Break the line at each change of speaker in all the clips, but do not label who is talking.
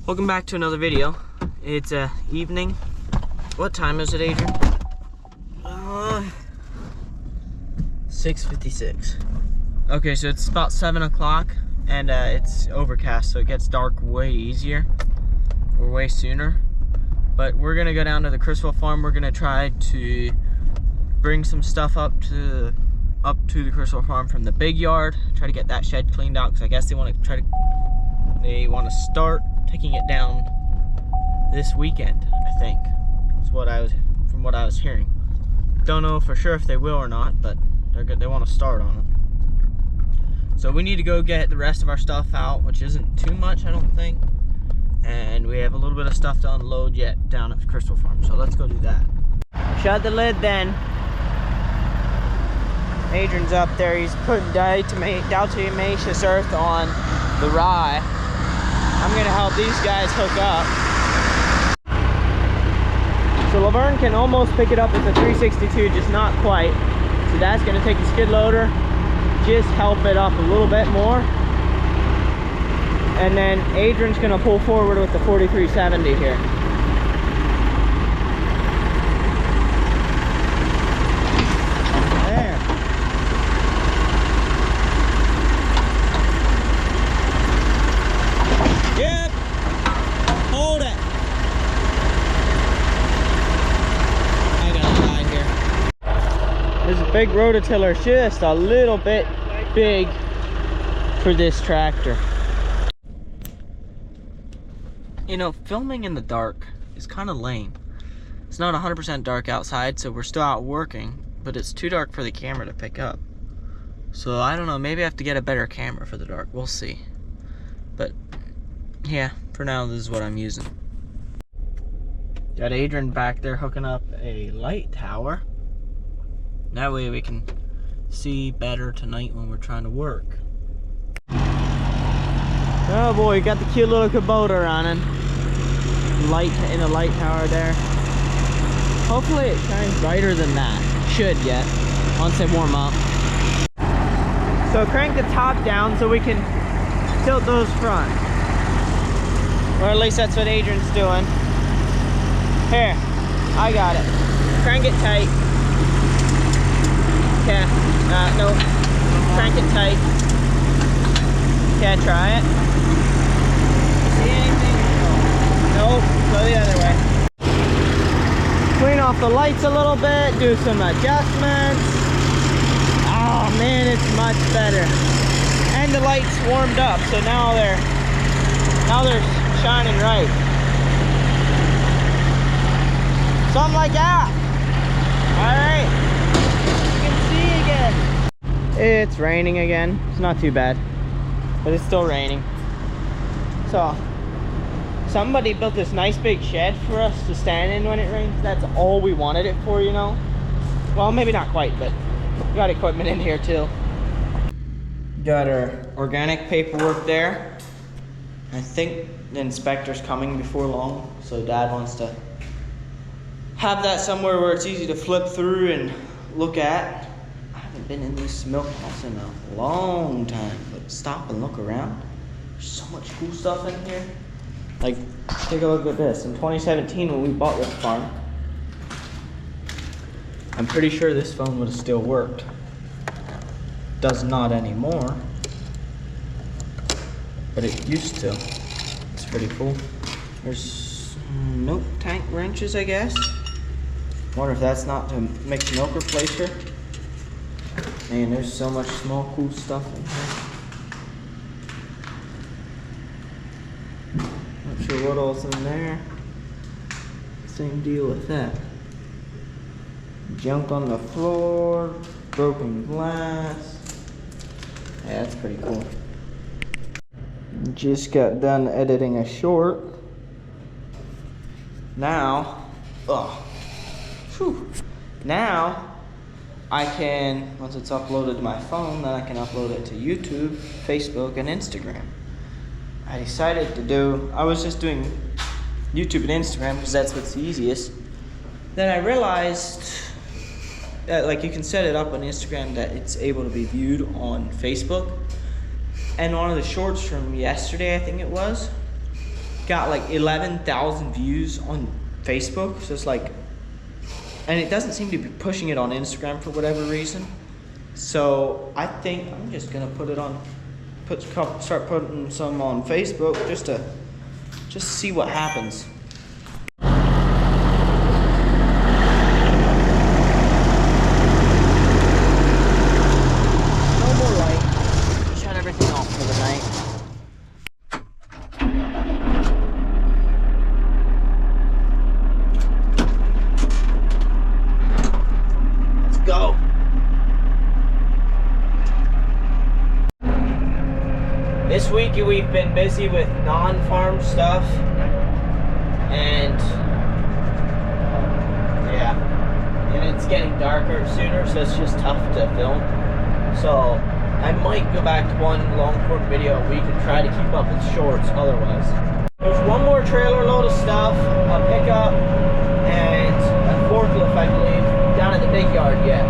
Welcome back to another video. It's evening. What time is it, Adrian? 6:56. Okay, so it's about 7 o'clock and it's overcast, so it gets dark way easier or way sooner. But we're gonna go down to the Criswell farm. We're gonna try to bring some stuff up to the Criswell farm from the big yard. Try to get that shed cleaned out because I guess they want to start taking it down this weekend, I think. That's from what I was hearing. Don't know for sure if they will or not, but they want to start on it. So we need to go get the rest of our stuff out, which isn't too much, I don't think. And we have a little bit of stuff to unload yet down at the Criswell farm. So let's go do that. Shut the lid then. Adrian's up there. He's putting diatomaceous earth on the rye. I'm gonna help these guys hook up. So Laverne can almost pick it up with the 362, just not quite. So that's gonna take the skid loader, just help it up a little bit more. And then Adrian's gonna pull forward with the 4370 here. Big rototiller is just a little bit big for this tractor. You know, filming in the dark is kind of lame. It's not 100% dark outside, so we're still out working, but it's too dark for the camera to pick up. So I don't know, maybe I have to get a better camera for the dark. We'll see. But yeah, for now this is what I'm using. Got Adrian back there hooking up a light tower. That way we can see better tonight when we're trying to work. Oh boy, got the cute little Kubota running. Light in a light tower there. Hopefully it shines brighter than that. Should yet, once they warm up. So crank the top down so we can tilt those front. Or at least that's what Adrian's doing. Here, I got it. Crank it tight. Okay, no, crank it tight. Okay, try it. See anything? No, go the other way. Clean off the lights a little bit, do some adjustments. Oh man, it's much better. And the lights warmed up, so now they're shining right. Something like that. All right. It's raining again. It's not too bad, but it's still raining. So somebody built this nice big shed for us to stand in when it rains. That's all we wanted it for, you know. Well, maybe not quite, but we got equipment in here too. Got our organic paperwork there. I think the inspector's coming before long, so Dad wants to have that somewhere where it's easy to flip through and look at. I haven't been in this milk house in a long time, but stop and look around. There's so much cool stuff in here. Like, take a look at this. In 2017 when we bought this farm, I'm pretty sure this phone would have still worked. Does not anymore, but it used to. It's pretty cool. There's milk tank wrenches, I guess. Wonder if that's not to make the milk replacer. Man, there's so much small cool stuff in here. Not sure what all's in there. Same deal with that. Junk on the floor, broken glass. Yeah, that's pretty cool. Just got done editing a short. Now, now I can, once it's uploaded to my phone, then I can upload it to YouTube, Facebook, and Instagram. I decided I was just doing YouTube and Instagram because that's what's the easiest. Then I realized that like you can set it up on Instagram that it's able to be viewed on Facebook. And one of the shorts from yesterday, I think it was, got like 11,000 views on Facebook, so it's like, and it doesn't seem to be pushing it on Instagram for whatever reason. So I think I'm just gonna put it on, start putting some on Facebook just to see what happens. No more light. Shut everything off for the night. Go. This week we've been busy with non-farm stuff, and yeah, and it's getting darker sooner, so it's just tough to film. So I might go back to one long form video a week and try to keep up with shorts otherwise. There's one more trailer load of stuff, a pickup, and a forklift, I believe, down in the big yard yet.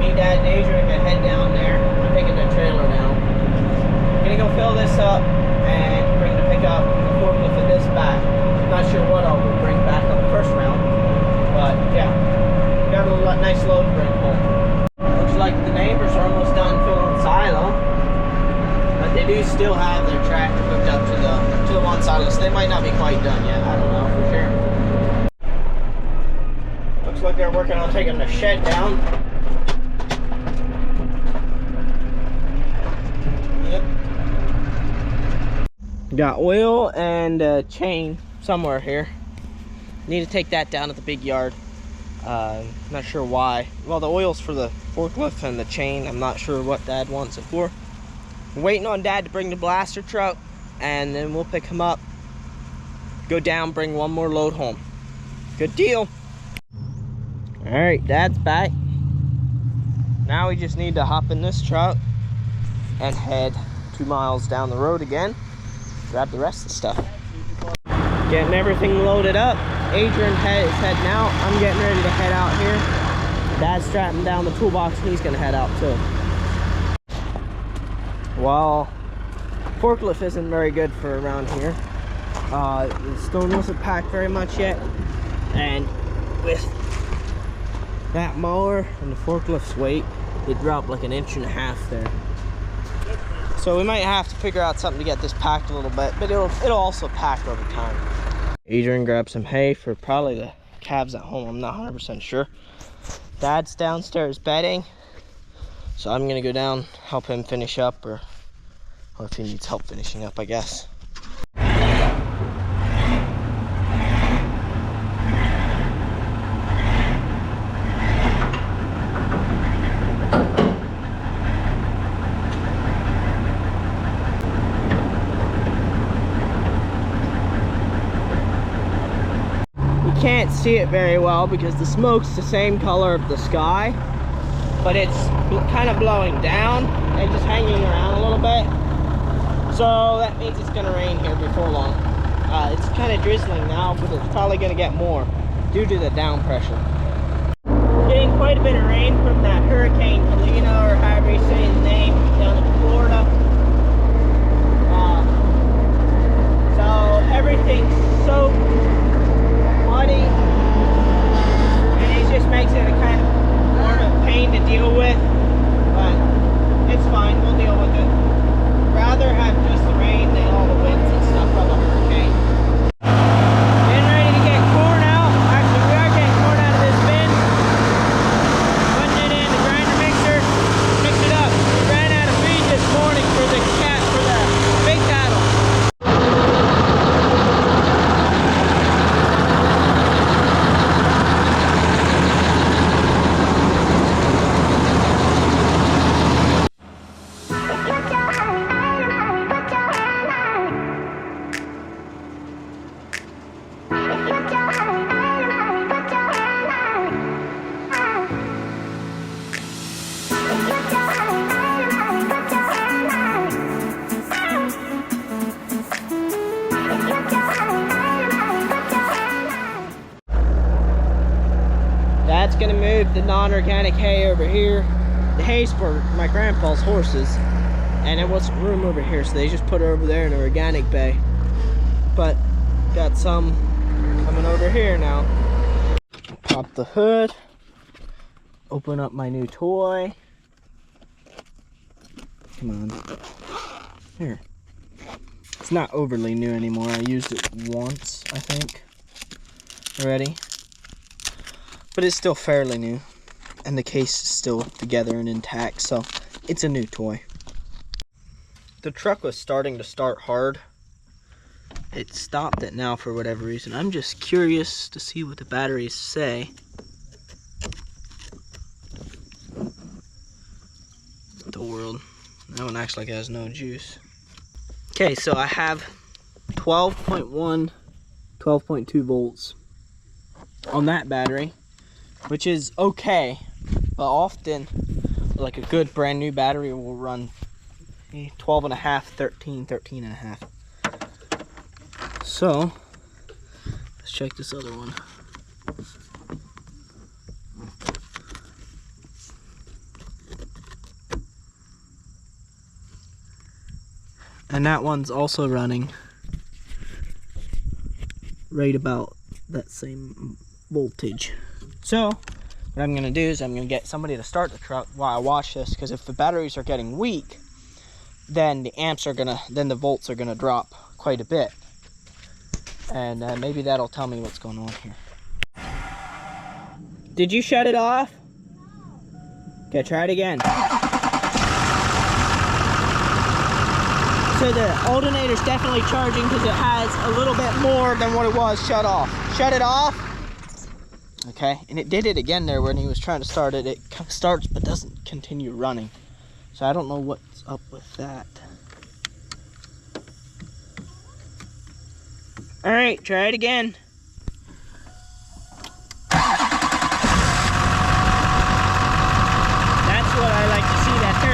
Me, Dad, and Adrian are gonna head down there. I'm taking the trailer now. Gonna go fill this up and bring the pickup, the forklift, and this back. Not sure what I'll bring back on the first round, but yeah, got a nice load to bring home. Looks like the neighbors are almost done filling the silo, but they do still have their tractor hooked up to the one silo, so they might not be quite done yet. I don't know for sure. Looks like they're working on taking the shed down. Yep. Got oil and a chain somewhere here. Need to take that down at the big yard. Not sure why. Well, the oil's for the forklift, and the chain, I'm not sure what Dad wants it for. I'm waiting on Dad to bring the blaster truck, and then we'll pick him up, go down, bring one more load home. Good deal. All right, Dad's back. Now we just need to hop in this truck and head 2 miles down the road again, grab the rest of the stuff. Getting everything loaded up. Adrian is heading out. I'm getting ready to head out here. Dad's strapping down the toolbox and he's gonna head out too. Well, forklift isn't very good for around here. The stone wasn't packed very much yet, and with that mower and the forklift's weight, it dropped like 1.5 inches there. So we might have to figure out something to get this packed a little bit, but it'll also pack over time. Adrian grabbed some hay for probably the calves at home. I'm not 100% sure. Dad's downstairs bedding, so I'm gonna go down, help him finish up, or if he needs help finishing up, I guess. Can't see it very well because the smoke's the same color of the sky, but it's kind of blowing down and just hanging around a little bit, so that means it's gonna rain here before long. It's kind of drizzling now, but it's probably gonna get more due to the down pressure. Getting quite a bit of rain from that Hurricane Helena, or however you say his name, down in Florida. So everything's soaked, muddy, and it just makes it a kind of more of a pain to deal with, but it's fine, we'll deal with it. Rather have just the rain than all the winds and stuff from a hurricane. Getting ready to get corn out. Actually, we are getting corn out of this bin, putting it in the grinder mixer, mix it up. We ran out of feed this morning for the big cattle. Dad's gonna move the non-organic hay over here. The hay's for my grandpa's horses, and there wasn't room over here, so they just put it over there in the organic bay. but got some coming over here now. Pop the hood, open up my new toy. Come on. Here. It's not overly new anymore. I used it once, I think, already. But it's still fairly new. And the case is still together and intact, so it's a new toy. The truck was starting to start hard. It stopped it now for whatever reason. I'm just curious to see what the batteries say. The world. That one acts like it has no juice. Okay, so I have 12.1, 12.2 volts on that battery, which is okay, but often, like a good brand new battery will run 12 and a half, 13 and a half. So, let's check this other one. And that one's also running right about that same voltage. So, what I'm gonna do is I'm gonna get somebody to start the truck while I watch this, because if the batteries are getting weak, then the volts are gonna drop quite a bit. And maybe that'll tell me what's going on here. Did you shut it off? Okay, try it again. So the alternator's definitely charging because it has a little bit more than what it was shut off. Shut it off. Okay, and it did it again there when he was trying to start it. It kind of starts but doesn't continue running. So I don't know what's up with that. All right, try it again. That's what I like to see, that 13.1,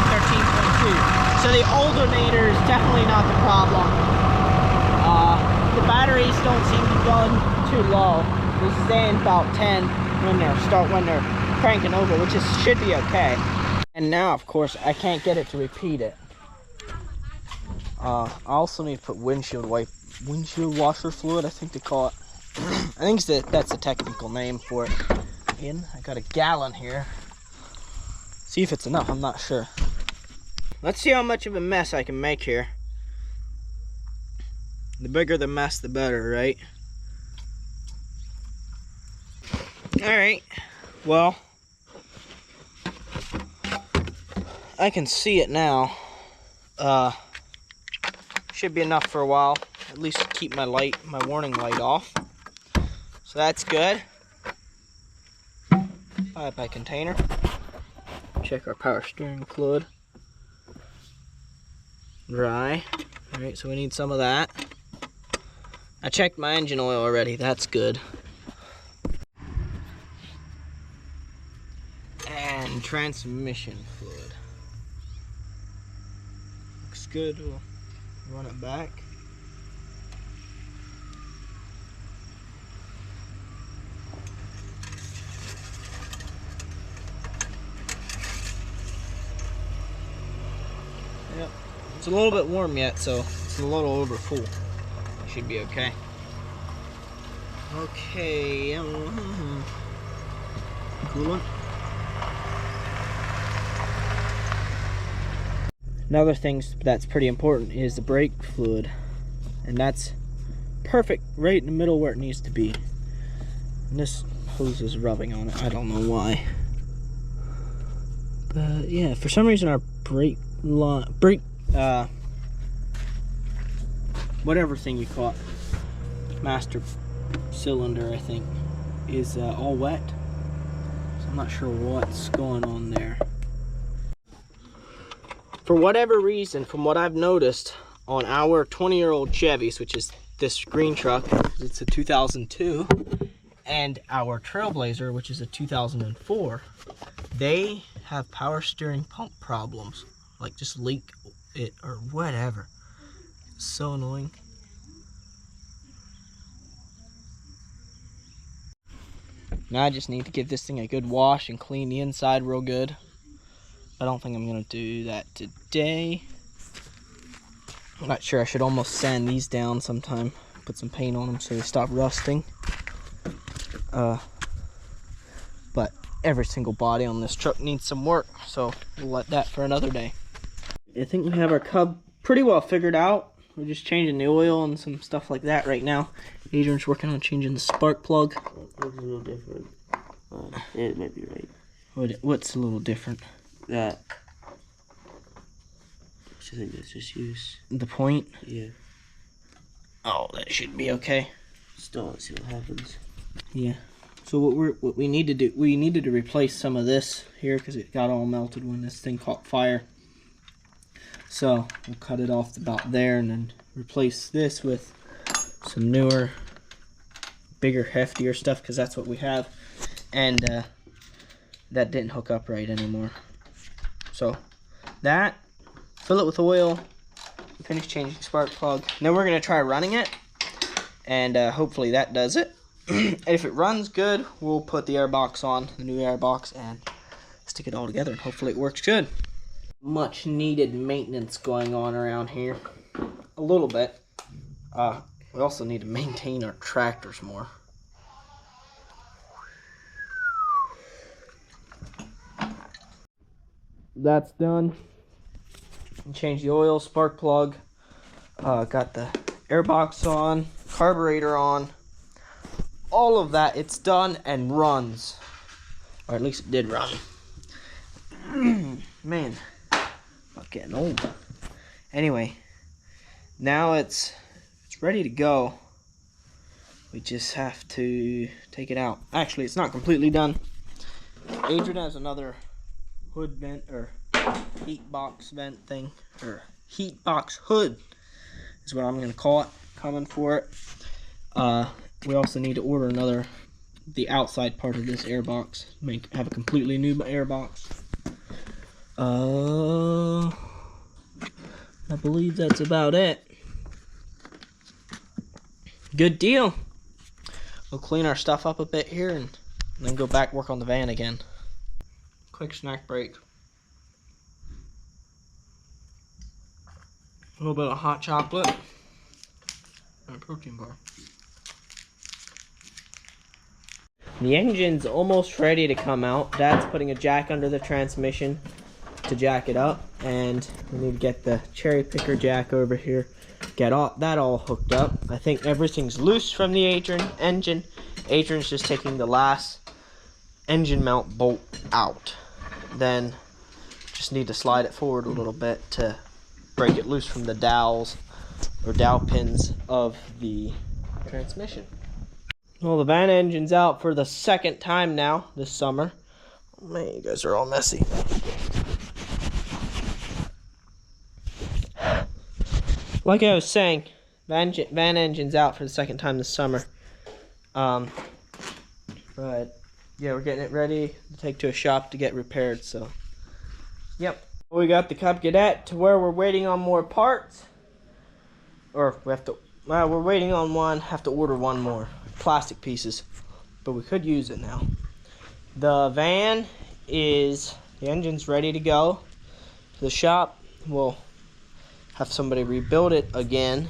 13.2. So the alternator is definitely not the problem. The batteries don't seem to run too low. They stay in about 10 when they're cranking over, which should be okay. And now, of course, I can't get it to repeat it. I also need to put windshield washer fluid, I think they call it. I think that's the technical name for it. I got a gallon here. See if it's enough, I'm not sure. Let's see how much of a mess I can make here. The bigger the mess, the better, right? Alright, well, I can see it now. Should be enough for a while. At least keep my warning light off. So that's good. Five by container. Check our power steering fluid. Dry. Alright, so we need some of that. I checked my engine oil already, that's good. And transmission fluid. Looks good, we'll run it back. Yep. It's a little bit warm yet, so it's a little over full. Should be okay. Okay. Coolant. Another thing that's pretty important is the brake fluid. And that's perfect right in the middle where it needs to be. And this hose is rubbing on it. I don't know why. But yeah, for some reason our whatever thing you call it, master cylinder, I think, is all wet. So I'm not sure what's going on there. For whatever reason, from what I've noticed on our 20-year-old Chevys, which is this green truck, it's a 2002, and our Trailblazer, which is a 2004, they have power steering pump problems. Like just leak it or whatever. It's so annoying. Now I just need to give this thing a good wash and clean the inside real good. I don't think I'm gonna do that today. I'm not sure, I should almost sand these down sometime. Put some paint on them so they stop rusting. But every single body on this truck needs some work, so we'll let that for another day. I think we have our Cub pretty well figured out. We're just changing the oil and some stuff like that right now. Adrian's working on changing the spark plug.
It looks a little different. It might be right.
What's a little different?
That. I think that's just use.
The point?
Yeah.
Oh, that should be okay.
Still, let's see what happens.
Yeah. So what we need to do, we needed to replace some of this here because it got all melted when this thing caught fire. So we'll cut it off about there and then replace this with some newer, bigger, heftier stuff because that's what we have. And that didn't hook up right anymore. So that, fill it with oil, finish changing spark plug. Then we're going to try running it, and hopefully that does it. If it runs good, we'll put the air box on, the new air box, and stick it all together, and hopefully it works good. Much needed maintenance going on around here. A little bit. We also need to maintain our tractors more. That's done. Change the oil, spark plug. Got the air box on, carburetor on. All of that, it's done and runs. Or at least it did run. Man, I'm getting old. Anyway, now it's ready to go. We just have to take it out. Actually, it's not completely done. Adrian has another hood vent or heat box vent thing, or heat box hood is what I'm going to call it, coming for it. We also need to order the outside part of this air box, have a completely new air box. I believe that's about it. Good deal. We'll clean our stuff up a bit here and then go back work on the van again. Quick snack break. A little bit of hot chocolate and a protein bar. The engine's almost ready to come out. Dad's putting a jack under the transmission to jack it up, and we need to get the cherry picker jack over here, get that all hooked up. I think everything's loose from the engine. Adrian's just taking the last engine mount bolt out. Then just need to slide it forward a little bit to break it loose from the dowels or dowel pins of the transmission. Well, the van engine's out for the second time now this summer. Oh man, you guys are all messy. Like I was saying, van engine's out for the second time this summer. But yeah, we're getting it ready to take to a shop to get repaired. So, yep. We got the Cub Cadet to where we're waiting on more parts, or we have to. Well, we're waiting on one. Have to order one more plastic pieces, but we could use it now. The van the engine's ready to go to the shop. We'll have somebody rebuild it again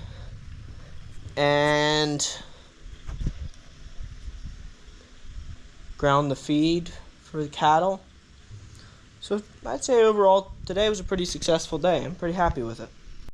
and ground the feed for the cattle. So I'd say overall today was a pretty successful day. I'm pretty happy with it.